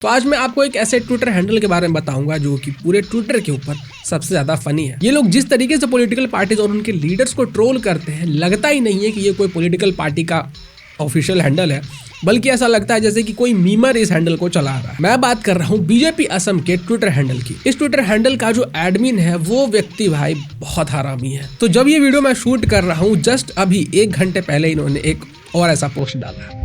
तो आज मैं आपको एक ऐसे ट्विटर हैंडल के बारे में बताऊंगा जो कि पूरे ट्विटर के ऊपर सबसे ज्यादा फनी है। ये लोग जिस तरीके से पॉलिटिकल पार्टीज और उनके लीडर्स को ट्रोल करते हैं, लगता ही नहीं है कि ये कोई पॉलिटिकल पार्टी का ऑफिशियल हैंडल है, बल्कि ऐसा लगता है जैसे कि कोई मीमर इस हैंडल को चला रहा है। मैं बात कर रहा हूँ बीजेपी असम के ट्विटर हैंडल की। इस ट्विटर हैंडल का जो एडमिन है वो व्यक्ति भाई बहुत हरामी है। तो जब ये वीडियो मैं शूट कर रहा हूँ, जस्ट अभी 1 घंटे पहले इन्होंने एक और ऐसा पोस्ट डाला।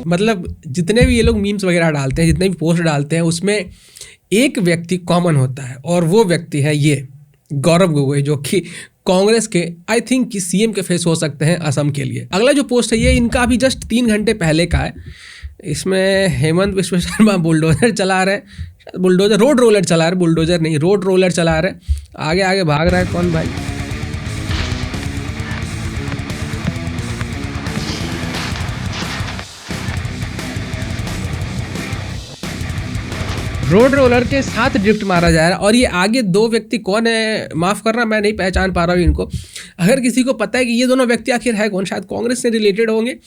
मतलब जितने भी ये लोग मीम्स वगैरह डालते हैं, जितने भी पोस्ट डालते हैं, उसमें एक व्यक्ति कॉमन होता है और वो व्यक्ति है ये गौरव गोगोई, जो कि कांग्रेस के आई थिंक कि सीएम के फेस हो सकते हैं असम के लिए। अगला जो पोस्ट है ये इनका अभी जस्ट 3 घंटे पहले का है। इसमें हेमंत विश्व शर्मा बुलडोजर चला रहे, बुलडोजर रोड रोलर चला रहे, बुलडोजर नहीं रोड रोलर चला रहे, आगे आगे भाग रहा है कौन भाई, रोड रोलर के साथ ड्रिफ्ट मारा जा रहा है। और ये आगे 2 व्यक्ति कौन है, माफ़ करना मैं नहीं पहचान पा रहा हूँ इनको। अगर किसी को पता है कि ये दोनों व्यक्ति आखिर है कौन, शायद कांग्रेस से रिलेटेड होंगे,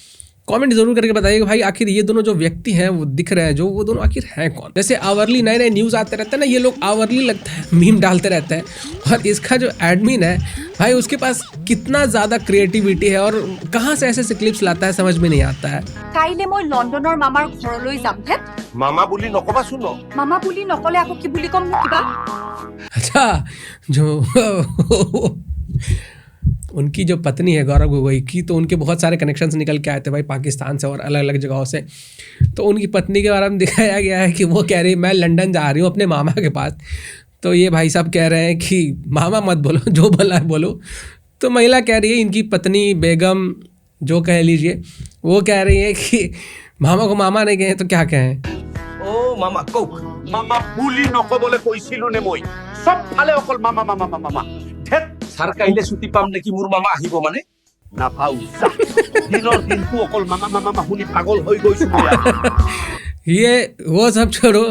कमेंट जरूर करके बताइएगा भाई आखिर ये दोनों जो व्यक्ति हैं वो दिख रहे हैं जो, वो दोनों आखिर हैं कौन। जैसे आवरली नए नए न्यूज़ आते रहते हैं ना, ये लोग आवरली लगता है मीम डालते रहते हैं। और इसका जो एडमिन है भाई, उसके पास कितना ज़्यादा क्रिएटिविटी है और कहाँ से ऐसे क्लिप्स लाता है समझ में नहीं आता है। কাইলে মই লন্ডনৰ মামাৰ ঘৰলৈ যাম হে। मामा বুলি नकबा सुनो। मामा বুলি নকলে আকৌ কি বুলি কম কিবা। अच्छा, जो उनकी जो पत्नी है गौरव गोगोई की, तो उनके बहुत सारे कनेक्शंस निकल के आए थे भाई पाकिस्तान से और अलग अलग जगहों से। तो उनकी पत्नी के बारे में दिखाया गया है कि वो कह रही मैं लंदन जा रही हूँ अपने मामा के पास। तो ये भाई साहब कह रहे हैं कि मामा मत बोलो, जो बोला है बोलो। तो महिला कह रही है, इनकी पत्नी बेगम जो कह लीजिए, वो कह रही है कि मामा को मामा नहीं कहें तो क्या कहें। ओ मामा कोक मामा বুলি নকবলে কইছিলো নে মই সব ফালে অকল মামা মামা মামা মামা ধেত সার কাইলে ছুটি পাম নেকি মোর মামা আহিব মানে না পাউ দিনৰ দিনটো অকল মামা মামা মামা শুনি পাগল হৈ গৈছো ये वो सब छोड़ो,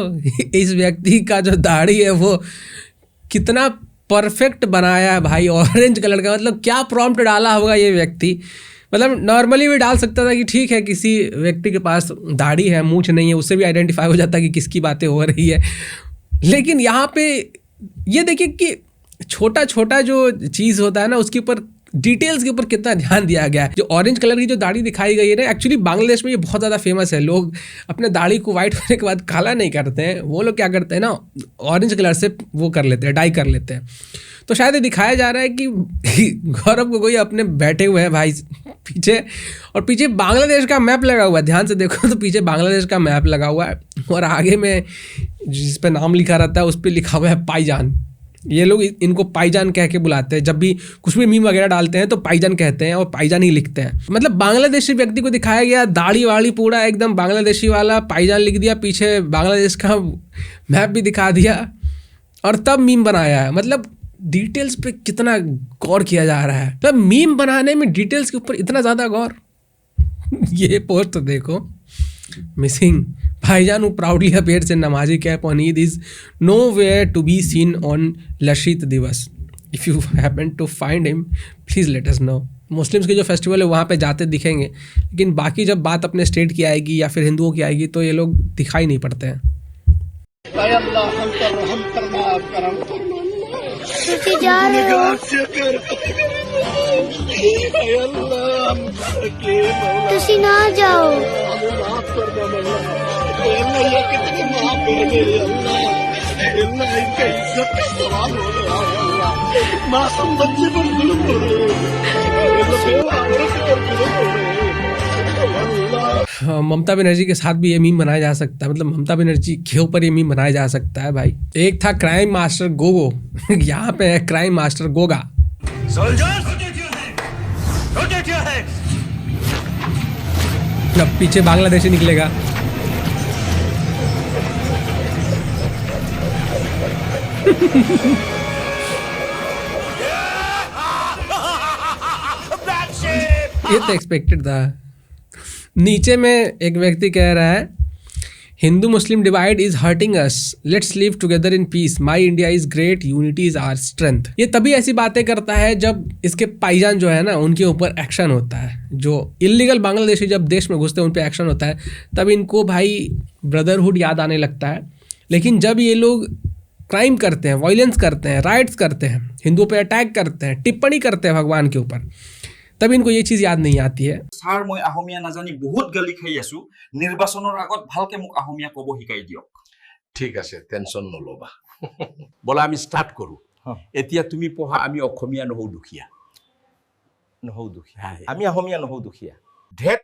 इस व्यक्ति का जो दाढ़ी है वो कितना परफेक्ट बनाया है भाई, ऑरेंज कलर का। मतलब क्या प्रॉम्प्ट डाला होगा ये व्यक्ति। मतलब नॉर्मली भी डाल सकता था कि ठीक है किसी व्यक्ति के पास दाढ़ी है, मूंछ नहीं है, उससे भी आइडेंटिफाई हो जाता है कि किसकी बातें हो रही है। लेकिन यहाँ पे ये देखिए कि छोटा छोटा जो चीज़ होता है ना, उसके ऊपर डिटेल्स के ऊपर कितना ध्यान दिया गया है। जो ऑरेंज कलर की जो दाढ़ी दिखाई गई है ना, एक्चुअली बांग्लादेश में ये बहुत ज़्यादा फेमस है। लोग अपने दाढ़ी को वाइट होने के बाद काला नहीं करते हैं, वो लोग क्या करते हैं ना, ऑरेंज कलर से वो कर लेते हैं, डाई कर लेते हैं। तो शायद ये दिखाया जा रहा है कि गौरव गोगोई अपने बैठे हुए हैं भाई पीछे, और पीछे बांग्लादेश का मैप लगा हुआ है। ध्यान से देखो तो पीछे बांग्लादेश का मैप लगा हुआ है, और आगे में जिस पे नाम लिखा रहता है उस पर लिखा हुआ है पाईजान। ये लोग इनको पाईजान कह के बुलाते हैं। जब भी कुछ भी मीम वगैरह डालते हैं तो पाईजान कहते हैं और पाईजान ही लिखते हैं। मतलब बांग्लादेशी व्यक्ति को दिखाया गया, दाढ़ी वाड़ी पूरा एकदम बांग्लादेशी वाला, पाईजान लिख दिया, पीछे बांग्लादेश का मैप भी दिखा दिया, और तब मीम बनाया है। मतलब डिटेल्स पे कितना गौर किया जा रहा है। मतलब मीम बनाने में डिटेल्स के ऊपर इतना ज़्यादा गौर। ये पोस्ट तो देखो, मिसिंग भाईजान who proudly appears in Namazi cap on Eid is nowhere to be seen on Lashit Divas. If you happen to find him, please let us know. Muslims के जो फेस्टिवल है वहाँ पे जाते दिखेंगे, लेकिन बाकी जब बात अपने स्टेट की आएगी या फिर हिंदुओं की आएगी तो ये लोग दिखाई नहीं पड़ते हैं। तुसी ना जाओ। ममता बनर्जी के साथ भी ये मीम बनाया जा सकता है। मतलब ममता बनर्जी के ऊपर ये मीम बनाया जा सकता है भाई। एक था क्राइम मास्टर गोगो, यहाँ पे है क्राइम मास्टर गोगा। अब पीछे बांग्लादेशी निकलेगा। ये तो एक्सपेक्टेड था। नीचे में एक व्यक्ति कह रहा है Hindu Muslim divide is hurting us, let's live together in peace, my India is great, unity is our strength. ये तभी ऐसी बातें करता है जब इसके पाईजान जो है ना उनके ऊपर एक्शन होता है। जो इलीगल बांग्लादेशी जब देश में घुसते हैं उन पर एक्शन होता है, तब इनको भाई ब्रदरहुड याद आने लगता है। लेकिन जब ये लोग क्राइम करते हैं, वायलेंस करते हैं, राइट्स करते हैं, हिंदुओं पे अटैक करते हैं, टिप्पणी करते हैं भगवान के ऊपर, तब इनको ये चीज़ याद नहीं आती है। ছাৰ মই আহমীয়া নাজানি বহুত গালি খাই আছো, নিৰ্বাচনৰ আগত ভালকে মোক আহমীয়া ক'ব শিকাই দিয়ক। ঠিক আছে, টেনচন নলবা। বলা আমি ষ্টাৰ্ট কৰো। এতিয়া তুমি পঢ়া, আমি অসমীয়া নহও দুখীয়া। নহও দুখীয়া, আমি আহমীয়া নহও দুখীয়া। ধেত,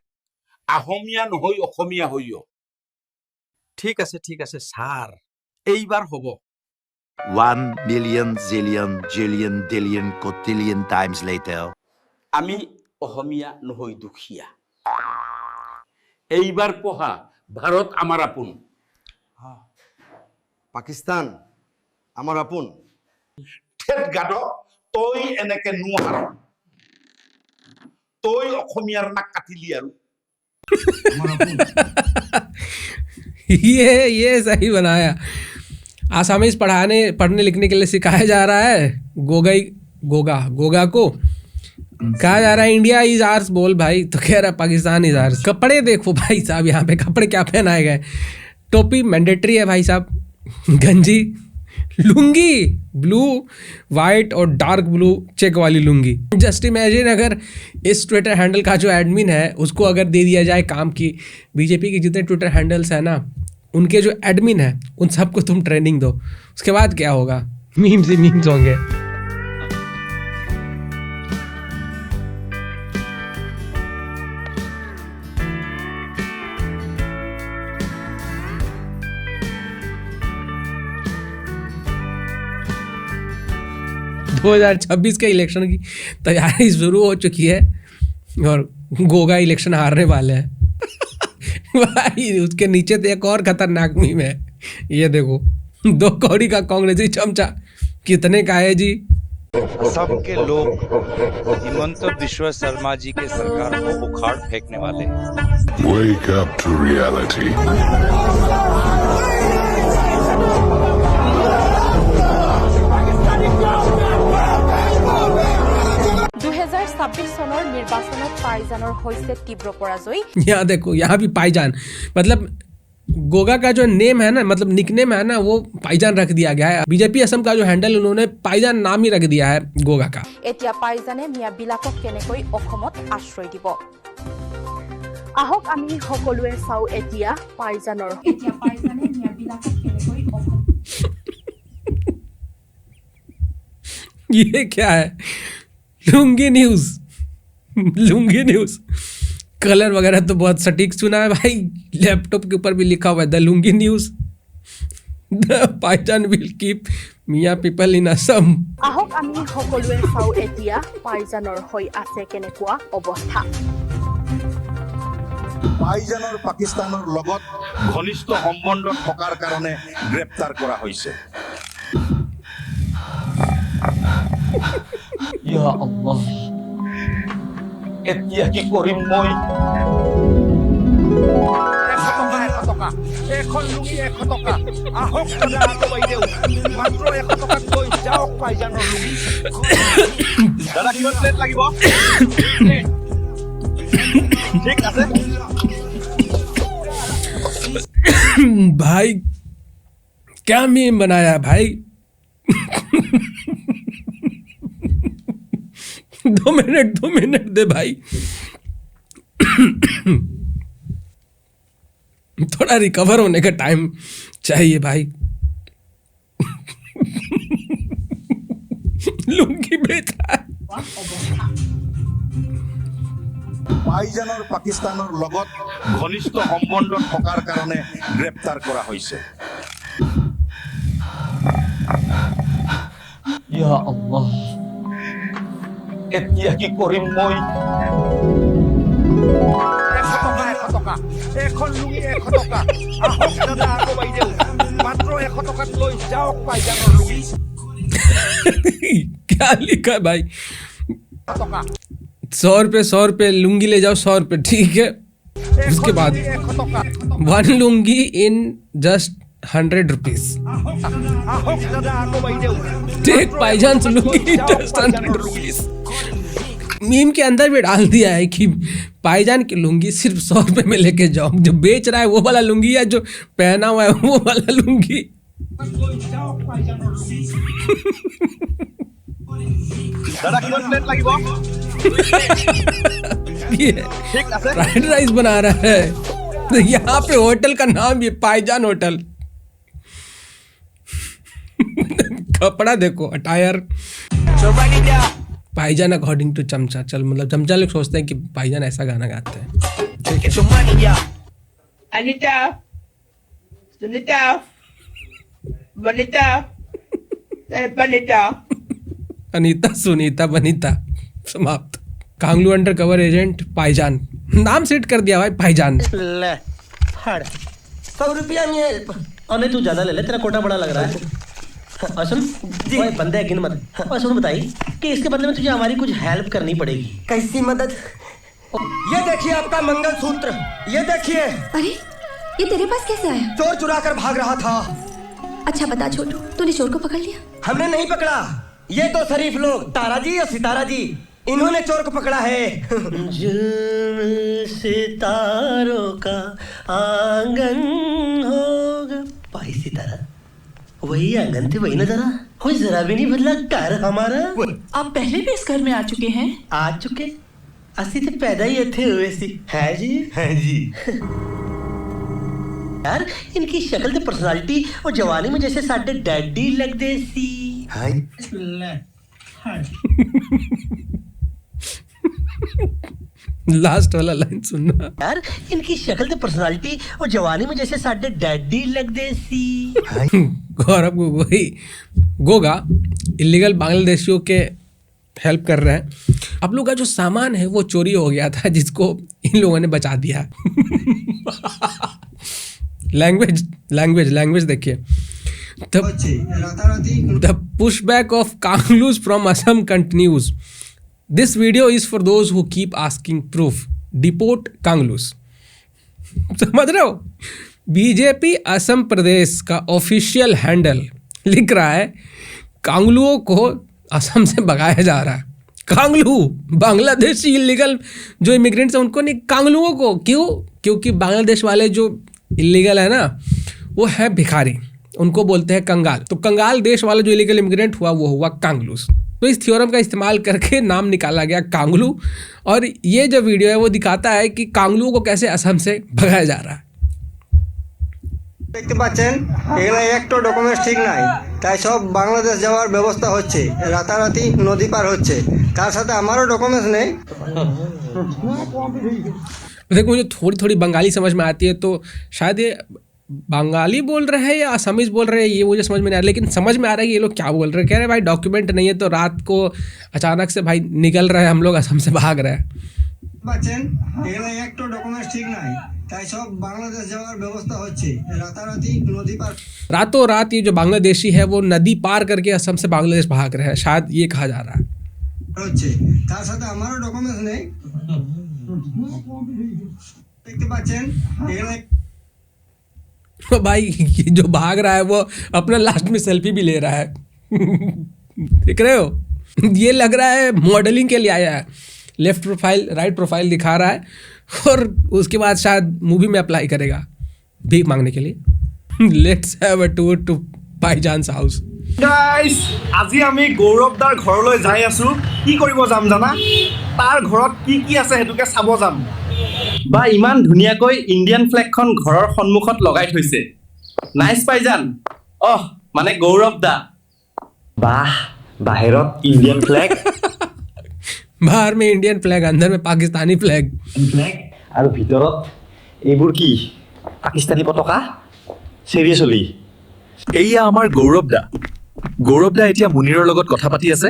আহমীয়া নহৈ অসমীয়া হৈও। ঠিক আছে ছাৰ, এইবাৰ হ'ব। 1 million zillion jillion dillion cotillion times later. আমি অসমীয়া নহৈ দুখীয়া। এইবাৰ পঢ়া, ভাৰত আমাৰ আপোন। পাকিস্তান আমাৰ আপোন। ঠেট গাদ, তই এনেকে নোৱাৰ। তই অসমীয়াৰ নাক কাটিলি আৰু। ये सही बनाया। आसामीज पढ़ने लिखने के लिए सिखाया जा रहा है। गोगा को कहा जा रहा है इंडिया इज आर्स, बोल भाई, तो कह रहा है पाकिस्तान इज आर्स। कपड़े देखो भाई साहब, यहाँ पे कपड़े क्या पहनाए गए। टोपी मैंडेटरी है भाई साहब, गंजी, लुंगी ब्लू, वाइट और डार्क ब्लू चेक वाली लुंगी। जस्ट इमेजिन अगर इस ट्विटर हैंडल का जो एडमिन है उसको अगर दे दिया जाए काम की, बीजेपी के जितने ट्विटर हैंडल्स हैं ना उनके जो एडमिन है उन सबको तुम ट्रेनिंग दो, उसके बाद क्या होगा, मीम्स ही मीम्स होंगे। दो 2026 के इलेक्शन की तैयारी शुरू हो चुकी है और गोगा इलेक्शन हारने वाले हैं। भाई उसके नीचे तो एक और खतरनाक मीम है, ये देखो, 2 कौड़ी का कांग्रेसी चमचा कितने का है जी। सबके लोग हिमंत बिश्व शर्मा जी के सरकार को उखाड़ फेंकने वाले हैं। Wake up to reality. 2026 চনৰ নিৰ্বাচনত পাইজানৰ হৈছে তীব্ৰ পৰাজয়। यहाँ देखो, यहाँ भी पाईजान, मतलब गोगा का जो नेम है ना, मतलब निकनेम है ना, वो पाईजान रख दिया गया है। बीजेपी असम का जो हैंडल उन्होंने पाईजान नाम ही रख दिया है गोगा का। এতিয়া পাইজানে মিয়াবিলাকক কেনেকৈ অসমত আশ্ৰয় দিব। আহক আমি সকলোৱে চাও এতিয়া পাইজানৰ। এতিয়া পাইজানে মিয়াবিলাকক কেনেকৈ অসমত। ये क्या है, लुंगी न्यूज। कलर वगैरह तो बहुत सटीक चुना है भाई। लैपटॉप के ऊपर भी लिखा हुआ है the lungi news, the Paijan will keep Miya people in Assam. আহক আমি সকলোৱে চাও এতিয়া পাইজানৰ হৈ আছে কেনেকুৱা অৱস্থা। পাইজানৰ পাকিস্তানৰ লগত ঘনিষ্ঠ সম্বন্ধ থকাৰ কাৰণে গ্ৰেপ্তাৰ কৰা হৈছে। ইয়া আল্লাহ, এতিয়া কি কৰিম মই। 100 টকা, এখন লুঙি 100 টকা। আহক দাদা আগুৱাই দিওঁ, মাত্ৰ 100 টকাত লৈ যাওক পাইজানৰ লুঙি। দাদা কিমান প্লেট লাগিব? ঠিক আছে भाई क्या मीम बनाया भाई। 2 मिनट दे भाई। थोड़ा रिकवर होने का टाइम चाहिए भाई। लुंगी बेच रहा है। পাইজানৰ পাকিস্তানৰ লগত ঘনিষ্ঠ সম্বন্ধ থকাৰ কাৰণে গ্ৰেপ্তাৰ কৰা হৈছে। ইয়া আল্লাহ, এতিয়া কি কৰিম মই। 100 টকা, এখন লুঙি 100 টকা। আহক দাদা আগুৱাই দিওঁ, মাত্ৰ 100 টকাত লৈ যাওক পাইজানৰ লুঙি। क्या लिखा है भाई। 100 रुपये लुंगी ले जाओ, 100 रुपये, ठीक है। उसके बाद 1 lungi in just 100 rupees. Take Paijan से लुंगी जस्ट 100 रुपीज। मीम के अंदर भी डाल दिया है कि पाईजान की लुंगी सिर्फ 100 रुपये में लेके जाओ। जो बेच रहा है वो वाला लुंगी या जो पहना हुआ है वो वाला लुंगी। फ्राइड राइस बना रहा है। तो यहाँ पे होटल का नाम ये पाईजान होटल। कपड़ा देखो, अटायर पाईजान अकॉर्डिंग टू चमचा। चल मतलब चमचा लोग सोचते हैं कि पाईजान ऐसा गाना गाते हैं। अनीता, सुनीता, वनिता, बनिता, अनीता, सुनीता, बनीता, समाप्त। कांगलू अंडर कवर एजेंट पाईजान, नाम सेट कर दिया भाई पाईजान। 100 रुपया में अने तू ज्यादा ले ले, तेरा कोटा बड़ा लग रहा है। और सुन, ओए बंदे गिन मत। और सुन बताई कि इसके बदले में तुझे हमारी कुछ हेल्प करनी पड़ेगी। कैसी मदद? ये देखिए आपका मंगलसूत्र, ये देखिए। अरे ये तेरे पास कैसे आया? चोर चुरा कर भाग रहा था। अच्छा बता छोटू, तूने चोर को पकड़ लिया? हमने नहीं पकड़ा, ये तो शरीफ लोग तारा जी और सितारा जी, इन्होंने चोर को पकड़ा है। सितारों का आंगन होगा। भाई सितारा वही आंगन थे, वही नजारा, कोई जरा भी नहीं बदला घर हमारा। आप पहले भी इस घर में आ चुके हैं? आ चुके, असली तो पैदा ही थे हुए सी। है जी, है जी। यार इनकी शक्ल ते पर्सनालिटी और जवानी में जैसे साडे डैडी लगदे सी। हाय लास्ट वाला लाइन सुनना। यार इनकी शक्ल ते पर्सनालिटी और जवानी में जैसे साडे डैडी लगदे सी। गौरव गोगोई गोगा इलीगल बांग्लादेशियों के हेल्प कर रहे हैं। आप लोग का जो सामान है वो चोरी हो गया था, जिसको इन लोगों ने बचा दिया। लैंग्वेज देखिए। The pushback of Kanglus from Assam continues. This video is for those who keep asking proof. Deport Kanglus. समझ रहे हो? बीजेपी असम प्रदेश का ऑफिशियल हैंडल लिख रहा है कांगलुओं को असम से भगाया जा रहा है। कांगलू बांग्लादेशी इलीगल जो इमिग्रेंट्स हैं उनको नहीं, कांगलुओं को। क्यों? क्योंकि बांग्लादेश वाले जो इलीगल है ना वो है भिखारी, उनको बोलते हैं कंगाल। तो कंगाल देश वाला जो इलीगल इमिग्रेंट हुआ वो हुआ कांगलूस। तो इस थ्योरम का इस्तेमाल करके नाम निकाला गया कांगलू। और ये जो वीडियो है वो दिखाता है कि कांगलू को कैसे असम से भगाया जा रहा है। দেখতে পাচ্ছেন এখানে একটা ডকুমেন্টস ঠিক নাই, তাই সব বাংলাদেশ যাওয়ার ব্যবস্থা হচ্ছে, রাতারাতি নদী পার হচ্ছে, তার সাথে আমারও ডকুমেন্টস নেই। देखो मुझे थोड़ी थोड़ी बंगाली समझ में आती है, तो शायद ये बंगाली बोल रहे हैं या असमीज बोल रहे हैं ये मुझे समझ में नहीं आ रहा, लेकिन समझ में आ रहा है कि ये लोग क्या बोल रहे हैं। कह रहे हैं भाई डॉक्यूमेंट नहीं है, तो रात को अचानक से भाई निकल रहे हैं हम लोग, असम से भाग रहे हैं। रातों रात ये जो बांग्लादेशी है वो नदी पार करके असम से बांग्लादेश भाग रहे हैं, शायद ये कहा जा रहा है। तो भाई ये जो भाग रहा है वो अपना लास्ट में सेल्फी भी ले रहा है। देख रहे हो? ये लग रहा है मॉडलिंग के लिए आया है। लेफ्ट प्रोफाइल राइट प्रोफाइल दिखा रहा है और उसके बाद शायद मूवी में अप्लाई करेगा भीख मांगने के लिए। Let's have a tour to Paijan's house. Guys আজি আমি গৌৰৱদাৰ ঘৰলৈ যাই আছো। কি কৰিব যাম জানা? তাৰ ঘৰত কি কি আছে হেতুকে চাব যাম। বা ইমান ধুনীয়াকৈ ইণ্ডিয়ান ফ্লেগখন ঘৰৰ সন্মুখত লগাই থৈছে। নাইস পাইজান। মানে গৌৰৱদা। বাহ, বাহিৰত ইণ্ডিয়ান ফ্লেগ। बाहर में इंडियन फ्लैग, अंदर में पाकिस्तानी फ्लैग। আৰু ভিতৰত এইবোৰ কি? পাকিস্তানী পতাকা? সিৰিয়াছলি এয়া আমাৰ গৌৰৱদা। গৌৰৱদা এতিয়া মুনিৰৰ লগত কথা পাতি আছে,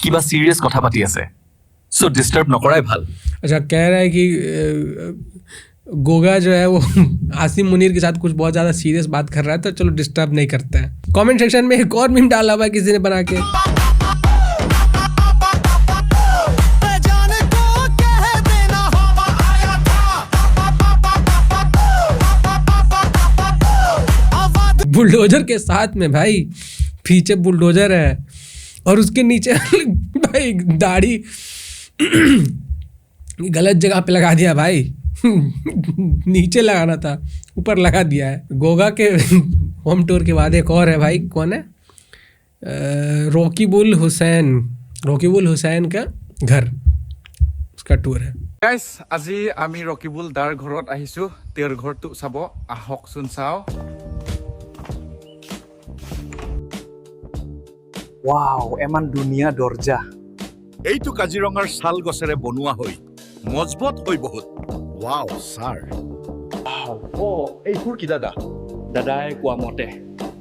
কিবা সিৰিয়াছ কথা পাতি আছে, সো ডিস্টাर्ब নকৰাই ভাল। अच्छा, कह रहा है कि गोगा जो है वो आसिम मुनीर के साथ कुछ बहुत ज़्यादा सीरियस बात कर रहा है, तो चलो डिस्टर्ब नहीं करते हैं। कमेंट सेक्शन में एक और मीम डाला हुआ है किसी ने बना के। बुलडोजर के साथ में भाई, पीछे बुलडोजर है और उसके नीचे भाई दाढ़ी गलत जगह पे लगा दिया भाई। नीचे लगाना था, ऊपर लगा दिया है। गोगा के होम टूर के बाद एक और है भाई, कौन है, रकीबुल हुसैन का घर, उसका टूर है। गाइस আজি আমি ৰকিবুল দাৰ ঘৰত আহিছো, তেওঁৰ ঘৰটো চাব, আহকচোন চাও। ৱাও, এমান ধুনীয়া দৰ্জা। এইটো কাজিৰঙাৰ শাল গছেৰে বনোৱা হয়, মজবুত হয় বহুত। ৱাও ছাৰ, এইবোৰ কি দাদা? দাদাই কোৱা মতে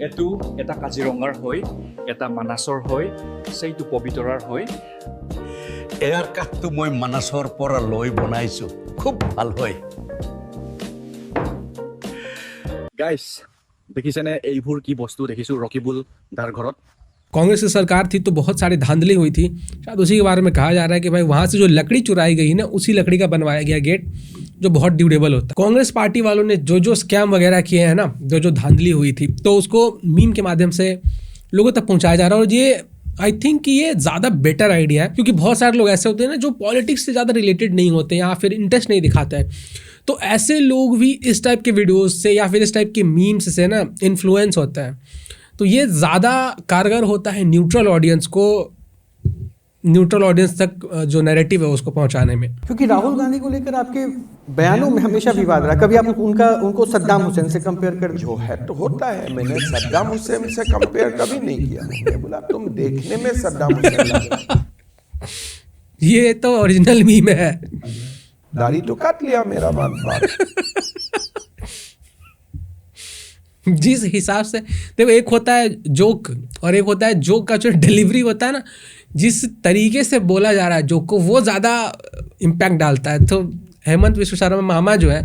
এইটো এটা কাজিৰঙাৰ হয়, এটা মানাসৰ হয়, সেইটো পবিতৰাৰ হয়। এয়াৰ কাঠটো মই মানাসৰ পৰা লৈ বনাইছো, খুব ভাল হয়। গাইস দেখিছেনে এইবোৰ কি বস্তু দেখিছো ৰকিবুল দাৰ ঘৰত? कांग्रेस की सरकार थी तो बहुत सारी धांधली हुई थी, शायद उसी के बारे में कहा जा रहा है कि भाई वहाँ से जो लकड़ी चुराई गई ना, उसी लकड़ी का बनवाया गया गेट, जो बहुत ड्यूरेबल होता है। कांग्रेस पार्टी वालों ने जो स्कैम वगैरह किए हैं ना, जो धांधली हुई थी, तो उसको मीम के माध्यम से लोगों तक पहुँचाया जा रहा है। और ये आई थिंक कि ये ज़्यादा बेटर आइडिया है, क्योंकि बहुत सारे लोग ऐसे होते हैं ना जो पॉलिटिक्स से ज़्यादा रिलेटेड नहीं होते या फिर इंटरेस्ट नहीं दिखाते हैं, तो ऐसे लोग भी इस टाइप के वीडियोज़ से या फिर इस टाइप के मीम्स से ना इन्फ्लुएंस होता है। तो ये ज़्यादा कारगर होता है न्यूट्रल ऑडियंस तक जो नैरेटिव है उसको पहुंचाने में। क्योंकि राहुल गांधी को लेकर आपके बयानों में हमेशा विवाद रहा, कभी आप उनको सद्दाम हुसैन से कंपेयर कर जो है तो होता है, मैंने सद्दाम हुसैन से कंपेयर कभी नहीं किया। मैं बोला तुम देखने में सद्दाम हुसैन लगे। ये तो ओरिजिनल मीम है, दाढ़ी तो काट लिया मेरा बात। जिस हिसाब से देखो, एक होता है जोक और एक होता है जोक का जो डिलीवरी होता है ना, जिस तरीके से बोला जा रहा है जोक को, वो ज़्यादा इम्पैक्ट डालता है। तो हेमंत विश्व शर्मा मामा जो है,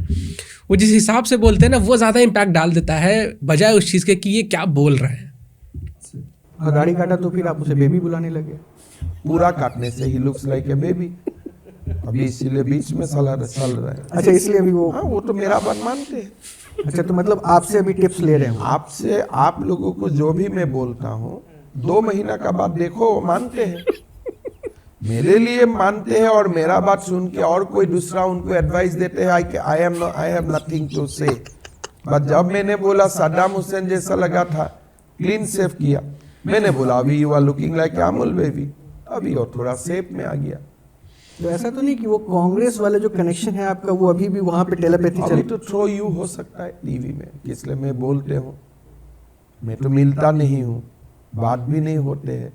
वो जिस हिसाब से बोलते हैं ना, वो ज़्यादा इम्पैक्ट डाल देता है बजाय उस चीज़ के कि ये क्या बोल रहे हैं। और दाढ़ी काटा तो फिर आप उसे बेबी बुलाने लगे। पूरा काटने से he looks like a baby, अभी इसीलिए बीच में चल रहा है। अच्छा, इसलिए अभी वो तो मेरा बात मानते हैं। अच्छा, तो मतलब आपसे अभी टिप्स ले रहे हैं? आपसे, आप लोगों को जो भी मैं बोलता हूँ 2 महीना का बात देखो, मानते हैं, मेरे लिए मानते हैं, और मेरा बात सुन के और कोई दूसरा उनको एडवाइस देते हैं, आई हैव नथिंग टू से। बट जब मैंने बोला सद्दाम हुसैन जैसा लगा था, क्लीन शेव किया, मैंने बोला अभी you are looking like Amul baby, अभी और थोड़ा शेप में आ गया। तो ऐसा तो नहीं कि वो कांग्रेस वाले जो कनेक्शन है आपका, वो अभी भी वहां पे टेलीपैथी अभी तो थ्रो यू हो सकता है टीवी में, इसलिए मैं बोलते हूँ, मैं तो मिलता नहीं हूँ, बात भी नहीं होते हैं।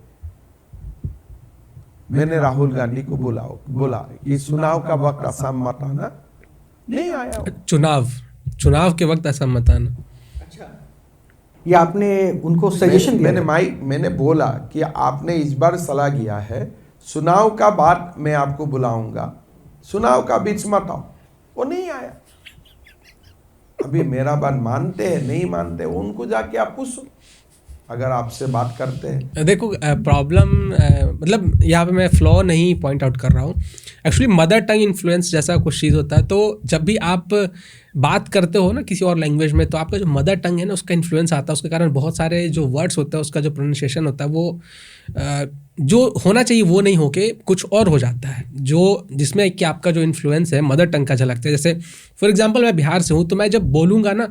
मैंने राहुल गांधी को बोला कि चुनाव का वक्त असम मत आना, नहीं आया। चुनाव के वक्त असम मत आना। अच्छा, ये आपने उनको सजेशन दिया? मैंने बोला कि आपने इस बार सलाह किया है, चुनाव का बाद मैं आपको बुलाऊंगा, चुनाव का बीच मत आओ, वो नहीं आया। अभी मेरा बात मानते हैं नहीं मानते, उनको जाके आप पूछो, अगर आपसे बात करते हैं। देखो प्रॉब्लम, मतलब यहाँ पे मैं फ्लॉ नहीं पॉइंट आउट कर रहा हूँ, एक्चुअली मदर टंग इन्फ्लुएंस जैसा कुछ चीज़ होता है। तो जब भी आप बात करते हो ना किसी और लैंग्वेज में, तो आपका जो मदर टंग है ना, उसका इन्फ्लुएंस आता है, उसके कारण बहुत सारे जो वर्ड्स होता है, उसका जो प्रोनाउंसिएशन होता है, वो जो होना चाहिए वो नहीं होके कुछ और हो जाता है, जो जिसमें कि आपका जो इन्फ्लुएंस है मदर टंग का झलकता है। जैसे फॉर एग्जांपल मैं बिहार से हूँ, तो मैं जब बोलूँगा ना,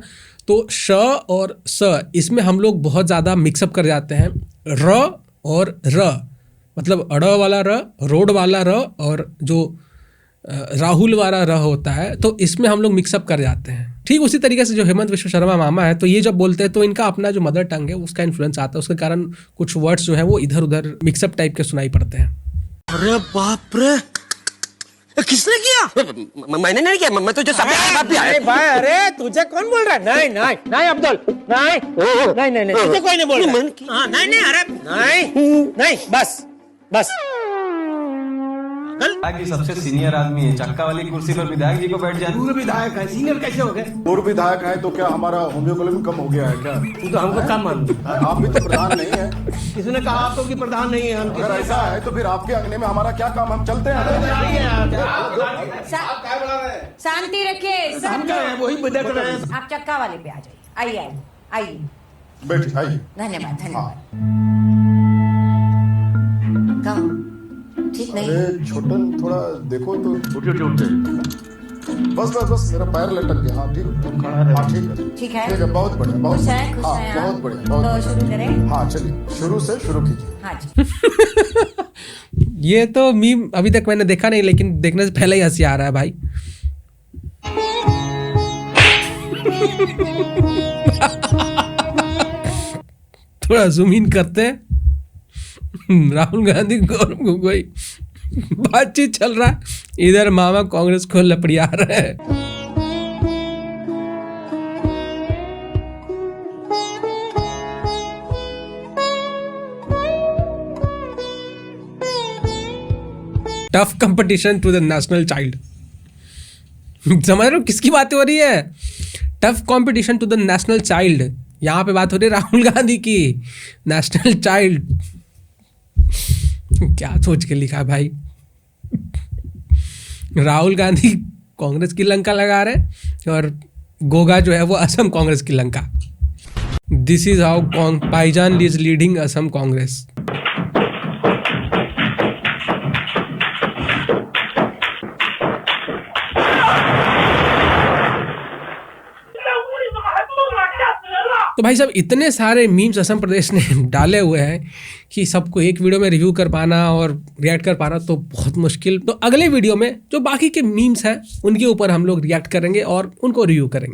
तो श और स इसमें हम लोग बहुत ज़्यादा मिक्सअप कर जाते हैं। र और र, मतलब अड़ वाला र, रोड वाला र, और जो राहुल वाला र होता है, तो इसमें हम लोग मिक्सअप कर जाते हैं। ठीक उसी तरीके से जो हेमंत विश्व शर्मा मामा है, तो ये जब बोलते हैं तो इनका अपना जो मदर टंग है उसका इन्फ्लुएंस आता है, उसके कारण कुछ वर्ड्स जो है वो इधर उधर मिक्सअप टाइप के सुनाई पड़ते हैं। अरे बाप रे, किसने किया? मैंने नहीं किया, मैं तुझे भाई, अरे तुझे कौन बोल रहा है? नहीं अब्दुल, नहीं तुझे कोई नहीं बोल रहा। नहीं अरे नहीं, बस कि सबसे सीनियर आदमी है, चक्का वाली कुर्सी पर विधायक जी को बैठ जाए। पूर्व विधायक है, सीनियर कैसे हो गए? पूर्व विधायक है तो क्या हमारा होम्योग्लोबिन कम हो गया है क्या? तू तो हमको कम मान, आप भी तो प्रधान नहीं है। किसने कहा आपको कि प्रधान नहीं है? हम अगर ऐसा है तो फिर आपके अंगने में हमारा क्या काम, हम चलते हैं। शांति रखिए, वही देख रहे हैं। आप चक्का वाले पे आ जाइए, आइए बैठिए आइए। धन्यवाद धन्यवाद। कहो ठीक नहीं? अरे छोटन थोड़ा देखो तो। उठ जाइए। बस मेरा पैर लटक गया। हाँ ठीक है। हाँ ठीक है बहुत बढ़िया बहुत खुश है बहुत बढ़िया। तो शुरू करें? हाँ चलिए शुरू से शुरू कीजिए। हाँ जी। ये तो मीम अभी तक मैंने देखा नहीं, लेकिन देखने से पहले ही हंसी आ रहा है भाई। थोड़ा जूम इन करते हैं। राहुल गांधी गौरव गोगोई बातचीत चल रहा है, इधर मामा कांग्रेस को लपड़िया रहे हैं। Tough competition to the national child. समझ रहे हो किसकी बातें हो रही है? Tough competition to the national child. यहाँ पे बात हो रही है राहुल गांधी की। नेशनल चाइल्ड क्या सोच के लिखा भाई। राहुल गांधी कांग्रेस की लंका लगा रहे और गोगा जो है वो असम कांग्रेस की लंका। दिस इज हाउ भाईजान इज लीडिंग असम कांग्रेस। तो भाई साहब इतने सारे मीम्स असम प्रदेश ने डाले हुए हैं कि सबको एक वीडियो में रिव्यू कर पाना और रिएक्ट कर पाना तो बहुत मुश्किल। तो अगले वीडियो में जो बाकी के मीम्स हैं उनके ऊपर हम लोग रिएक्ट करेंगे और उनको रिव्यू करेंगे।